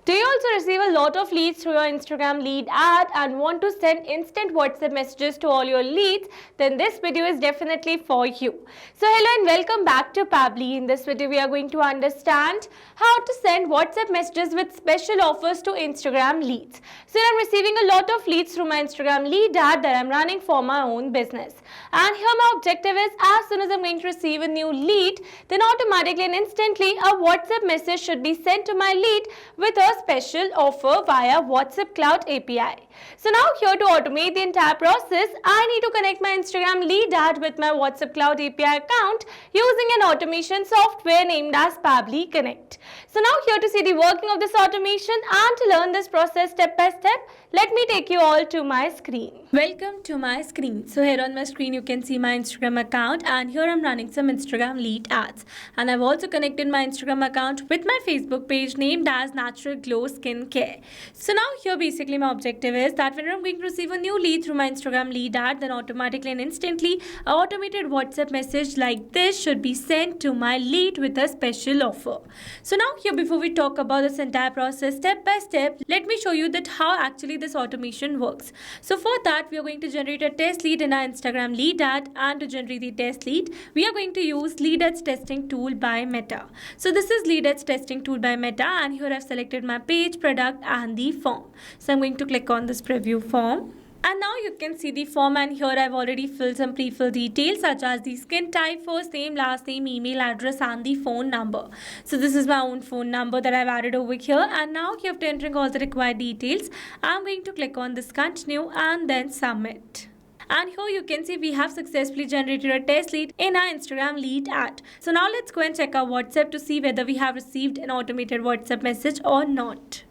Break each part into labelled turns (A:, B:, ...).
A: Do you also receive a lot of leads through your Instagram lead ad and want to send instant WhatsApp messages to all your leads? Then this video is definitely for you. So hello and welcome back to Pabbly. In this video we are going to understand how to send WhatsApp messages with special offers to Instagram leads. So I'm receiving a lot of leads through my Instagram lead ad that I'm running for my own business. And here my objective is, as soon as I'm going to receive a new lead, then automatically and instantly a WhatsApp message should be sent to my lead with a special offer via WhatsApp Cloud API. So now here to automate the entire process, I need to connect my Instagram lead ad with my WhatsApp Cloud API account using an automation software named as Pabbly Connect. So now here to see the working of this automation and to learn this process step by step, let me take you all to my screen. Welcome to my screen. So here on my screen you can see my Instagram account, and here I'm running some Instagram lead ads, and I've also connected my Instagram account with my Facebook page named as Natural Glow Skincare. So now here basically my objective is that when I'm going to receive a new lead through my Instagram lead ad, then automatically and instantly an automated WhatsApp message like this should be sent to my lead with a special offer. So now here, before we talk about this entire process step by step, let me show you that how actually this automation works. So for that we are going to generate a test lead in our Instagram lead ad, and to generate the test lead we are going to use lead ads testing tool by Meta. So this is lead ads testing tool by Meta, and here I've selected my page, product and the form. So I'm going to click on this preview form. And now you can see the form, and here I've already filled some pre-filled details such as the skin type, first name, last name, email address and the phone number. So this is my own phone number that I've added over here, and now after entering all the required details, I'm going to click on this continue and then submit. And here you can see we have successfully generated a test lead in our Instagram lead ad. So now let's go and check our WhatsApp to see whether we have received an automated WhatsApp message or not.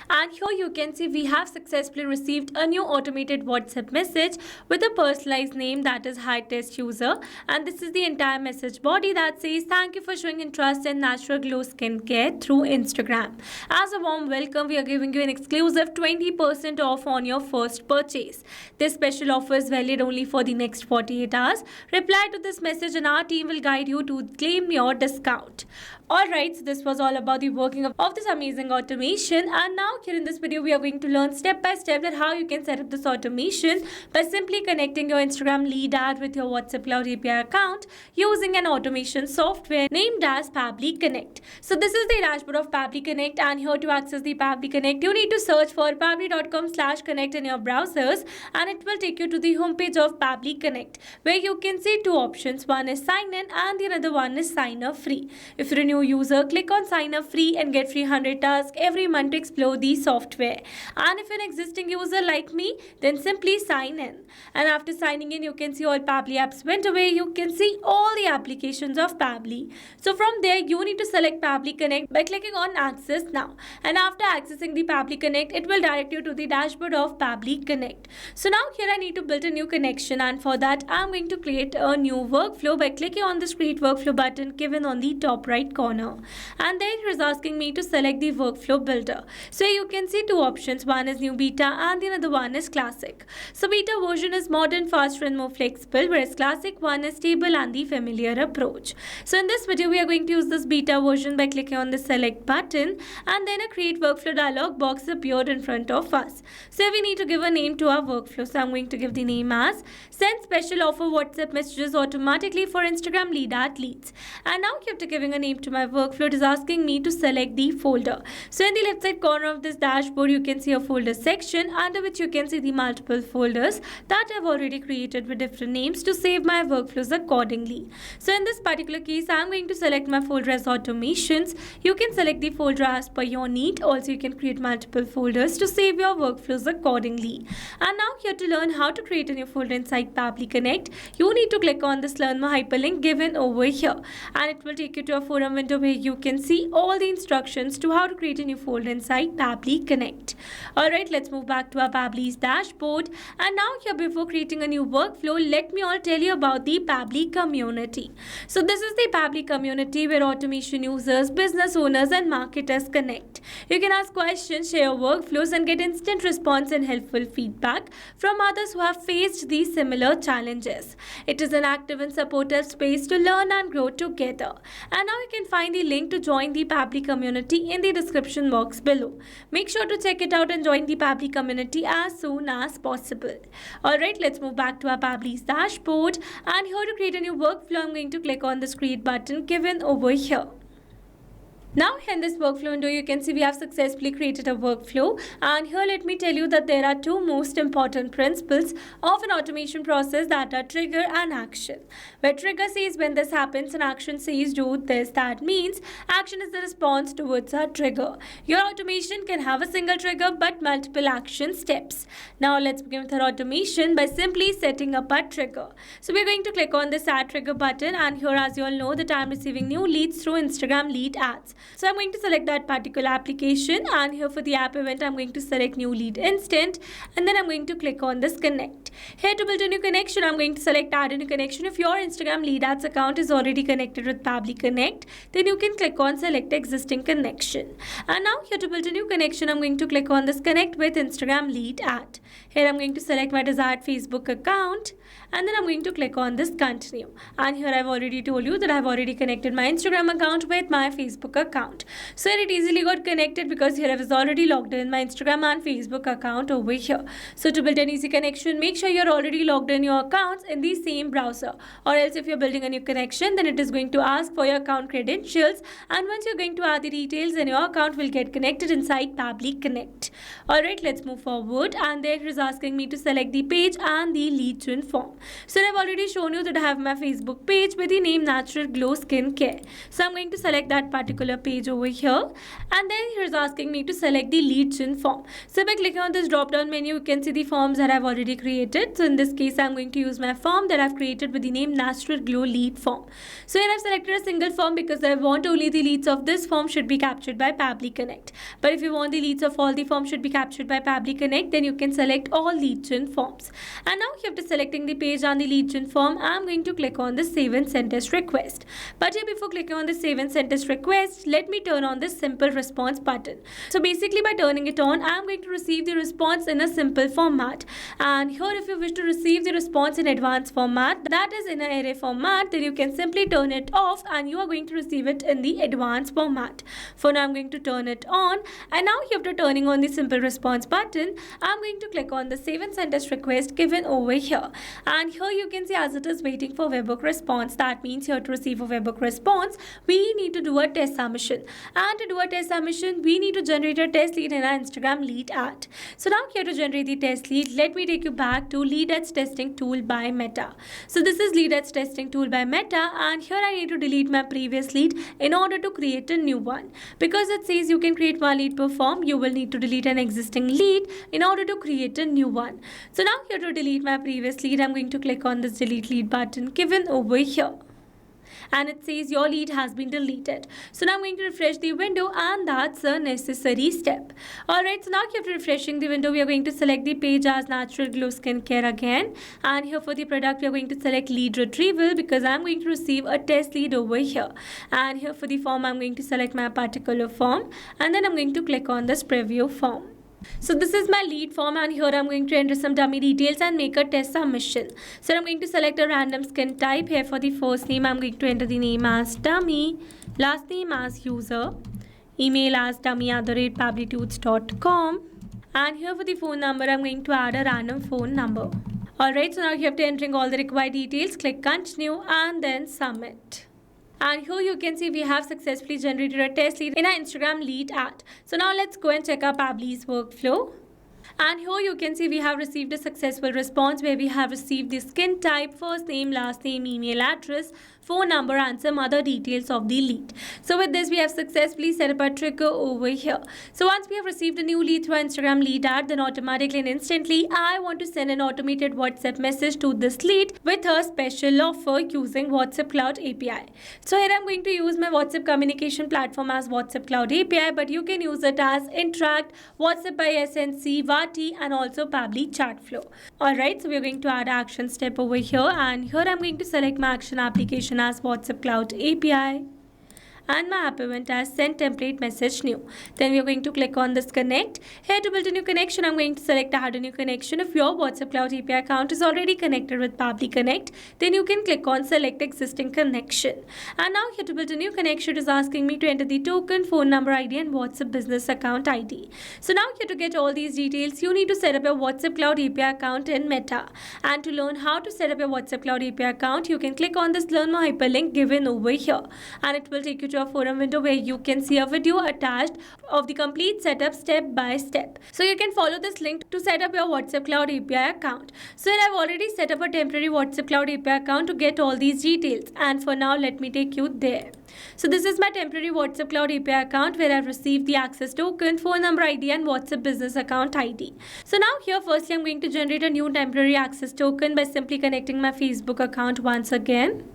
A: And here you can see we have successfully received a new automated WhatsApp message with a personalized name, that is Hi Test User, and this is the entire message body that says thank you for showing interest in Natural Glow Skincare through Instagram. As a warm welcome, we are giving you an exclusive 20% off on your first purchase. This special offer is valid only for the next 48 hours. Reply to this message and our team will guide you to claim your discount. Alright, so this was all about the working of this amazing automation, and now here in this video we are going to learn step by step that how you can set up this automation by simply connecting your Instagram lead ad with your WhatsApp Cloud API account using an automation software named as Pabbly Connect. So this is the dashboard of Pabbly Connect, and here to access the Pabbly Connect you need to search for pabbly.com/connect in your browsers, and it will take you to the homepage of Pabbly Connect where you can see two options. One is sign in and the other one is sign up free. If you're a new user, click on sign up free and get free 100 tasks every month to explore the software. And if you're an existing user like me, then simply sign in. And after signing in, you can see all Pabbly apps went away. You can see all the applications of Pabbly. So from there, you need to select Pabbly Connect by clicking on Access Now. And after accessing the Pabbly Connect, it will direct you to the dashboard of Pabbly Connect. So now here I need to build a new connection, and for that I'm going to create a new workflow by clicking on this Create Workflow button given on the top right corner. And then it is asking me to select the workflow builder. So you can see two options. One is new beta and the other one is classic. So beta version is modern, faster and more flexible, whereas classic one is stable and the familiar approach. So in this video we are going to use this beta version by clicking on the select button, and then a create workflow dialog box appeared in front of us. So we need to give a name to our workflow. So I'm going to give the name as send special offer WhatsApp messages automatically for Instagram lead ad leads. And now after giving a name to my workflow, it is asking me to select the folder. So in the left side corner of this dashboard you can see a folder section under which you can see the multiple folders that I've already created with different names to save my workflows accordingly. So in this particular case I'm going to select my folder as automations. You can select the folder as per your need. Also you can create multiple folders to save your workflows accordingly. And now here to learn how to create a new folder inside Pabbly Connect, you need to click on this learn more hyperlink given over here, and it will take you to a forum window where you can see all the instructions to how to create a new folder inside Pabbly Connect. Alright, let's move back to our Pabbly's dashboard, and now here before creating a new workflow, let me all tell you about the Pabbly community. So this is the Pabbly community where automation users, business owners and marketers connect. You can ask questions, share workflows and get instant response and helpful feedback from others who have faced these similar challenges. It is an active and supportive space to learn and grow together. And now you can find the link to join the Pabbly community in the description box below. Make sure to check it out and join the Pabbly community as soon as possible. Alright, let's move back to our Pabbly's dashboard, and here to create a new workflow, I'm going to click on this create button given over here. Now in this workflow window, you can see we have successfully created a workflow, and here let me tell you that there are two most important principles of an automation process, that are trigger and action. Where trigger says when this happens and action says do this, that means action is the response towards our trigger. Your automation can have a single trigger but multiple action steps. Now let's begin with our automation by simply setting up a trigger. So we're going to click on this add trigger button, and here as you all know that I'm receiving new leads through Instagram lead ads. So I'm going to select that particular application, and here for the app event I'm going to select new lead instant, and then I'm going to click on this connect. Here to build a new connection, I'm going to select add a new connection. If your Instagram lead ads account is already connected with Pabbly Connect, then you can click on select existing connection. And now here to build a new connection, I'm going to click on this connect with Instagram lead ad. Here I'm going to select my desired Facebook account, and then I'm going to click on this continue. And here I've already told you that I've already connected my Instagram account with my Facebook account. So here it easily got connected because here I was already logged in my Instagram and Facebook account over here. So to build an easy connection, make sure you're already logged in your accounts in the same browser, or else if you're building a new connection, then it is going to ask for your account credentials, and once you're going to add the details, then your account will get connected inside Pabbly Connect. Alright, let's move forward, and there it is asking me to select the page and the lead to inform. So I've already shown you that I have my Facebook page with the name Natural Glow Skincare. So I'm going to select that particular page over here, and then here's asking me to select the lead to inform. So by clicking on this drop down menu, you can see the forms that I've already created. So in this case, I'm going to use my form that I've created with the name Natural Glow Lead Form. So here I've selected a single form because I want only the leads of this form should be captured by Pabbly Connect. But if you want the leads of all the forms should be captured by Pabbly Connect, then you can select all lead gen forms. And now after selecting the page and the lead gen form, I'm going to click on the save and send test request. But here before clicking on the save and send test request, let me turn on this simple response button. So basically by turning it on, I'm going to receive the response in a simple format. And here if you wish to receive the response in advanced format, that is in an array format, then you can simply turn it off and you are going to receive it in the advanced format. For now I'm going to turn it on, and now after turning on the simple response button, I'm going to click on the save and send test request given over here. And here you can see as it is waiting for webhook response. That means here to receive a webhook response, we need to do a test submission. And to do a test submission, we need to generate a test lead in our Instagram lead ad. So now here to generate the test lead, let me take you back to lead ads testing tool by Meta. So this is lead ads testing tool by Meta, and here I need to delete my previous lead in order to create a new one. Because it says you can create one lead per form, you will need to delete an existing lead in order to create a new one. So now here to delete my previous lead, I'm going to click on this delete lead button given over here. And it says your lead has been deleted. So now I'm going to refresh the window, and that's a necessary step. Alright, so now after refreshing the window, we are going to select the page as Natural Glow Skincare again. And here for the product, we are going to select lead retrieval because I'm going to receive a test lead over here. And here for the form, I'm going to select my particular form, and then I'm going to click on this preview form. So this is my lead form, and here I'm going to enter some dummy details and make a test submission. So I'm going to select a random skin type. Here for the first name, I'm going to enter the name as dummy, last name as user, email as dummy@pabblytudes.com, and here for the phone number, I'm going to add a random phone number. Alright, so now you have to entering all the required details, click continue and then submit. And here you can see we have successfully generated a test lead in our Instagram lead ad. So now let's go and check our Pabbly's workflow. And here you can see we have received a successful response where we have received the skin type, first name, last name, email address, phone number, and some other details of the lead. So with this, we have successfully set up a trigger over here. So once we have received a new lead through our Instagram lead ad, then automatically and instantly, I want to send an automated WhatsApp message to this lead with a special offer using WhatsApp Cloud API. So here I'm going to use my WhatsApp communication platform as WhatsApp Cloud API, but you can use it as Interact, WhatsApp by SNC, Vati, and also Pabbly Chat Flow. Alright, so we're going to add action step over here, and here I'm going to select my action application as WhatsApp Cloud API. and my app event as send template message new. Then we are going to click on this connect. Here to build a new connection, I'm going to select add a new connection. If your WhatsApp Cloud API account is already connected with Pabbly Connect, then you can click on select existing connection. And now here to build a new connection, it is asking me to enter the token, phone number ID and WhatsApp business account ID. So now here to get all these details, you need to set up your WhatsApp Cloud API account in Meta. And to learn how to set up your WhatsApp Cloud API account, you can click on this learn more hyperlink given over here. And it will take you to a forum window where you can see a video attached of the complete setup step by step. So you can follow this link to set up your WhatsApp Cloud API account. So here I've already set up a temporary WhatsApp Cloud API account to get all these details. And for now, let me take you there. So this is my temporary WhatsApp Cloud API account where I've received the access token, phone number ID and WhatsApp business account ID. So now here firstly I'm going to generate a new temporary access token by simply connecting my Facebook account once again.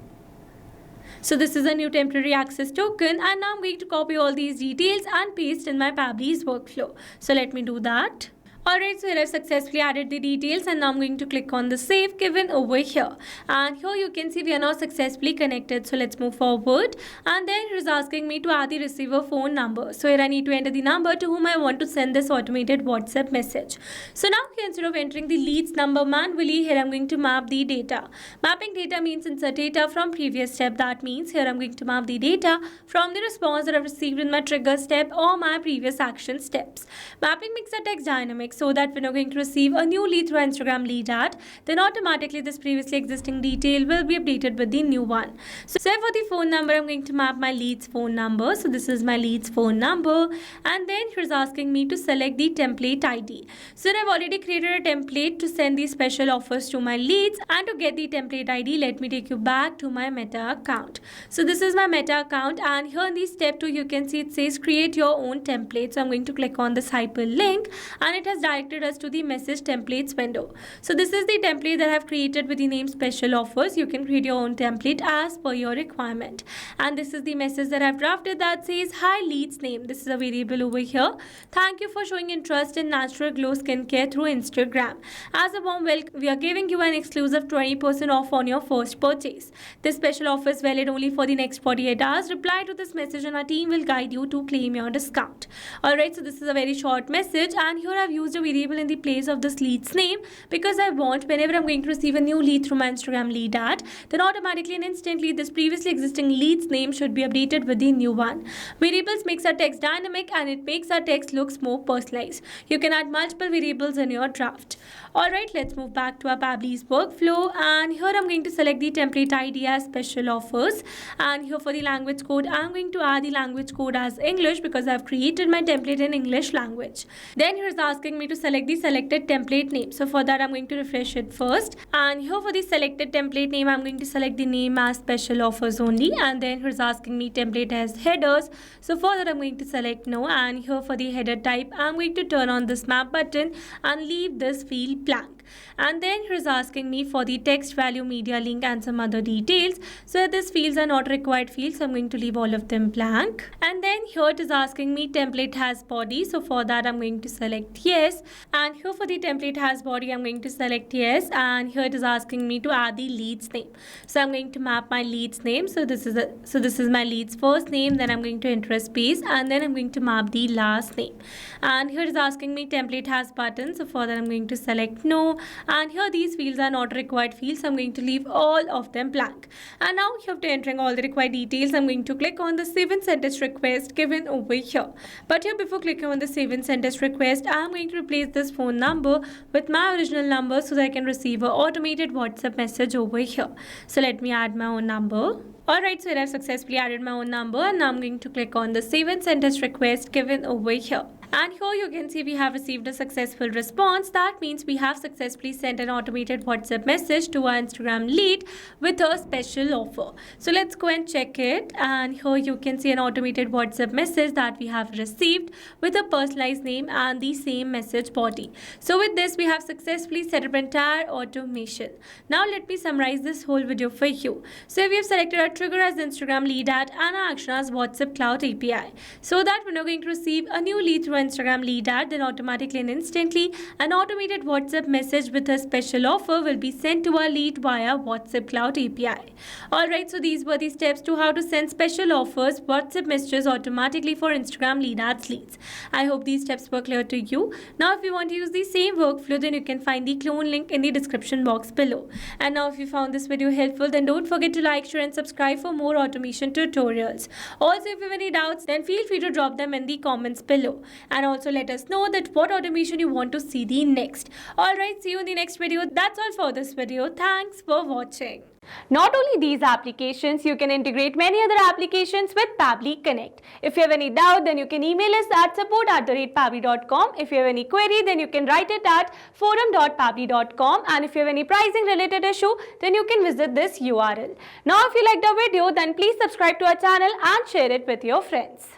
A: So this is a new temporary access token and now I'm going to copy all these details and paste in my Pabbly's workflow. So let me do that. Alright, so here I've successfully added the details and now I'm going to click on the save given over here. And here you can see we are now successfully connected. So let's move forward. And then it is asking me to add the receiver phone number. So here I need to enter the number to whom I want to send this automated WhatsApp message. So now here instead of entering the leads number manually, here I'm going to map the data. Mapping data means insert data from previous step. That means here I'm going to map the data from the response that I've received in my trigger step or my previous action steps. Mapping makes the text dynamic, so that when you're going to receive a new lead through Instagram lead ad, then automatically this previously existing detail will be updated with the new one. So say for the phone number, I'm going to map my lead's phone number. So this is my lead's phone number. And then here's asking me to select the template ID. So I've already created a template to send these special offers to my leads. And to get the template ID, let me take you back to my Meta account. So this is my Meta account. And here in the step 2, you can see it says create your own template. So I'm going to click on this hyperlink and it has directed us to the message templates window. So this is the template that I have created with the name special offers. You can create your own template as per your requirement. And this is the message that I've drafted that says hi leads name. This is a variable over here. Thank you for showing interest in natural glow skincare through Instagram. As a warm welcome, we are giving you an exclusive 20% off on your first purchase. This special offer is valid only for the next 48 hours. Reply to this message and our team will guide you to claim your discount. Alright, so this is a very short message and here I've used a variable in the place of this lead's name because I want whenever I'm going to receive a new lead through my Instagram lead ad, then automatically and instantly this previously existing lead's name should be updated with the new one. Variables makes our text dynamic and it makes our text looks more personalized. You can add multiple variables in your draft. Alright, let's move back to our Pabbly's workflow and here I'm going to select the template ID as special offers and here for the language code I'm going to add the language code as English because I've created my template in English language. Then here's asking me to select the selected template name. So for that I'm going to refresh it first and here for the selected template name I'm going to select the name as special offers only and then here's asking me template as headers. So for that I'm going to select no and here for the header type I'm going to turn on this map button and leave this field blank. And then here's asking me for the text value media link and some other details. So these fields are not required fields, so I'm going to leave all of them blank. And then here it is asking me template has body. So for that I'm going to select yes. And here for the template has body I'm going to select yes. And here it is asking me to add the lead's name. So I'm going to map my lead's name. So this is my lead's first name. Then I'm going to enter a space and then I'm going to map the last name. And here it is asking me template has button. So for that I'm going to select no. And here these fields are not required fields, so I'm going to leave all of them blank. And now after entering all the required details, I'm going to click on the save and send test request given over here. But here before clicking on the save and send test request, I'm going to replace this phone number with my original number so that I can receive an automated WhatsApp message over here. So let me add my own number. Alright, so I've successfully added my own number and now I'm going to click on the save and send test request given over here. And here you can see we have received a successful response. That means we have successfully sent an automated WhatsApp message to our Instagram lead with a special offer. So let's go and check it. And here you can see an automated WhatsApp message that we have received with a personalized name and the same message body. So with this, we have successfully set up entire automation. Now let me summarize this whole video for you. So we have selected our trigger as Instagram lead ad and our action as WhatsApp Cloud API. So that when you're going to receive a new lead through Instagram lead ad, then automatically and instantly an automated WhatsApp message with a special offer will be sent to our lead via WhatsApp Cloud API. Alright, so these were the steps to how to send special offers, WhatsApp messages automatically for Instagram lead ads leads. I hope these steps were clear to you. Now if you want to use the same workflow, then you can find the clone link in the description box below. And now if you found this video helpful, then don't forget to like, share and subscribe for more automation tutorials. Also, if you have any doubts, then feel free to drop them in the comments below. And also let us know that what automation you want to see the next. Alright, see you in the next video. That's all for this video. Thanks for watching. Not only these applications, you can integrate many other applications with Pabbly Connect. If you have any doubt, then you can email us at support@pabbly.com. If you have any query, then you can write it at forum.pabbly.com. And if you have any pricing related issue, then you can visit this URL. Now, if you liked our video, then please subscribe to our channel and share it with your friends.